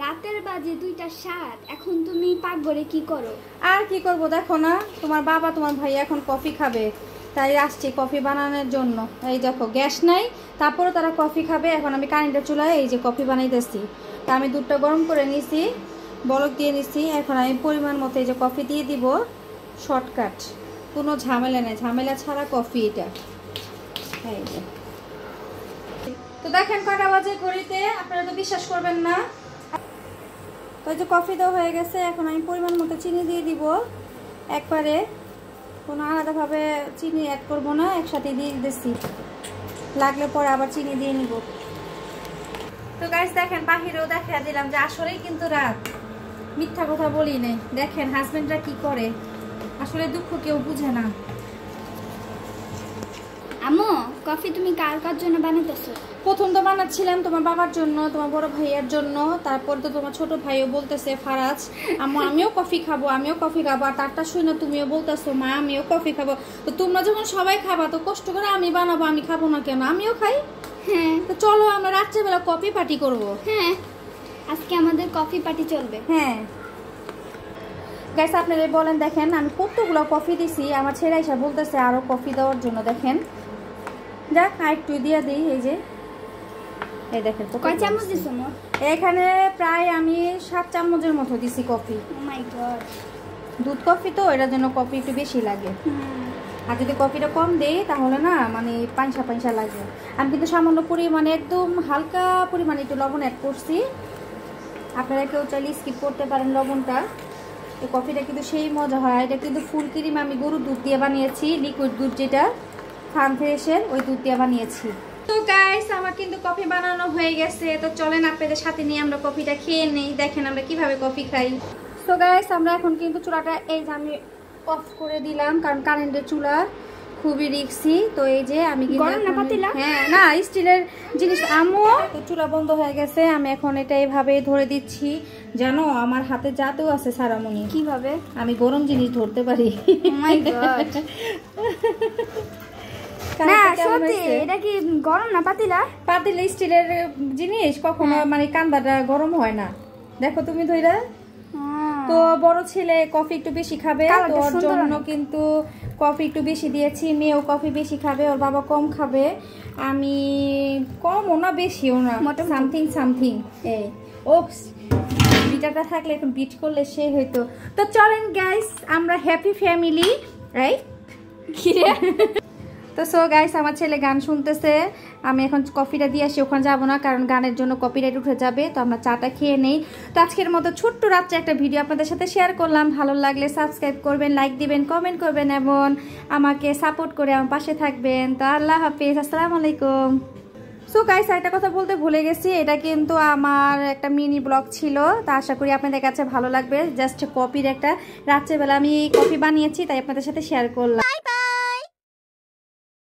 রাতের বাজে 2:07। এখন তুমি পাকঘরে কি করো? আর কি করব দেখো না, তোমার বাবা তোমার ভাই এখন কফি খাবে, তাই আসছি কফি বানানোর জন্য। এই দেখো গ্যাস নাই, তারপরে তারা কফি খাবে। এখন আমি কারেন্টের চুলায় এই যে কফি বানাইতেছি। তা আমি দুধটা গরম করে নিছি, বলক দিয়ে নিছি। এখন আমি পরিমাণ মতো এই যে কফি দিয়ে দিব। শর্টকাট, কোনো ঝামেলা নেই, ঝামেলা ছাড়া কফি এটা। এই যে তো দেখেন কটা বাজে ঘড়িতে, আপনারা তো বিশ্বাস করবেন না। তো এই যে কফি দেওয়া হয়ে গেছে। এখন আমি পরিমাণ মতো চিনি দিয়ে দিব একবারে, কোনো আলাদাভাবে চিনি অ্যাড করবো না, একসাথে দিয়ে দিচ্ছি। লাগলে পরে আবার চিনি দিয়ে নিব। তো গাইস দেখেন বাহিরেও দেখা দিলাম যে আসলেই কিন্তু রাত, মিথ্যা কথা বলি নাই। দেখেন হাজবেন্ডরা কি করে, আসলে দুঃখ কেউ বুঝে না। আম্মু কফি তুমি কার কার জন্য বানাইতেছো? প্রথম তো বানাচ্ছিলাম তোমার বাবার জন্য, তোমার বড় ভাইয়ের জন্য। তারপর তো তোমার ছোট ভাইও বলতেছে ফারাজ আম্মু আমিও কফি খাবো, আমিও কফি খাবো। আর তারটা শুনে তুমিও বলতেছো মা আমিও কফি খাবো। তো তোমরা যখন সবাই খাবা তো কষ্ট করে আমি বানাবো, আমি খাবো না কেন, আমিও খাই। হ্যাঁ তো চলো আমরা রাত্রেবেলা কফি পার্টি করবো। হ্যাঁ, আজকে আমাদের কফি পার্টি চলবে। হ্যাঁ গাইস আপনারা বলেন, দেখেন আমি কতগুলো কফি দিছি, আমার ছেলে এসে বলতেছে আরো কফি দেওয়ার জন্য। দেখেন যাক আরেকটু দিয়ে দিই। এই যে এই দেখেন কয় চামচ দিছো মোট? এখানে প্রায় আমি 7 চামচের মতো দিছি কফি। ও মাই গড, দুধ কফি তো এটার জন্য কফি একটু বেশি লাগে। আর যদি কফিটা কম দেই তাহলে না মানে পাঁচা পাঁচা লাগে। আমি কিন্তু সামান্য পরিমাণে একদম হালকা পরিমাণে একটু লবণ অ্যাড করছি। আপনারা কেউ চাইলে স্কিপ করতে পারেন লবণটা। এই কফিটা কিন্তু সেই মজা হয়। এটা কিন্তু ফুল ক্রিম আমি গরুর দুধ দিয়ে বানিয়েছি, লিকুইড দুধ যেটা ফার্ম ফ্রেশের, ওই দুধ দিয়ে বানিয়েছি। তো গাইস আমার কিন্তু কফি বানানো হয়ে গেছে। তো চলেন আপনাদের সাথে নিয়ে আমরা কফিটা খেয়ে নেই, দেখেন আমরা কিভাবে কফি খাই। তো গাইস আমরা এখন কিন্তু চুলাটা এই যে আমি অফ করে দিলাম, কারণ কারেন্টের চুলা খুবই রিস্কি। তো এই যে আমি হ্যাঁ না স্টিলের জিনিস আম্মু। তো চুলা বন্ধ হয়ে গেছে, আমি এখন এটা এইভাবে ধরে দিচ্ছি। জানো আমার হাতে জাদু আছে সারামণি। কিভাবে? আমি গরম জিনিস ধরতে পারি। না সত্যি এটা কি গরম না পাতিলা? পাতিলা স্টিলের জিনিস কখনো মানে কান্দাটা গরম হয় না। দেখো তুমি ধইরা। তো বড় ছেলে কফি একটু বেশি খাবে, তো ওর জন্য কিন্তু কফি একটু বেশি দিয়েছি। মেয়েও কফি বেশি খাবে, ওর বাবা কম খাবে। আমি কমও না বেশিও না, সামথিং সামথিং। এই ও বিটাটা থাকলে এখন বিট করলে সে হইতো। তো চলেন গাইস আমরা হ্যাপি ফ্যামিলি, রাইট? তো সো গাইস আমার ছেলে গান শুনতেছে, আমি এখন কফিটা দিয়ে আসি, ওখানে যাবো না কারণ গানের জন্য কপিরাইট উঠে যাবে। তো আমরা চাটা খেয়ে নেই। তো আজকের মতো ছোট্ট রাত্রে একটা ভিডিও আপনাদের সাথে শেয়ার করলাম। ভালো লাগলে সাবস্ক্রাইব করবেন, লাইক দিবেন, কমেন্ট করবেন এবং আমাকে সাপোর্ট করে আমার পাশে থাকবেন। তো আল্লাহ হাফেজ, আসসালামু আলাইকুম। সো গাইস একটা কথা বলতে ভুলে গেছি, এটা কিন্তু আমার একটা মিনি ব্লগ ছিল। তা আশা করি আপনাদের কাছে ভালো লাগবে। জাস্ট কফির একটা রাত্রেবেলা আমি কফি বানিয়েছি তাই আপনাদের সাথে শেয়ার করলাম।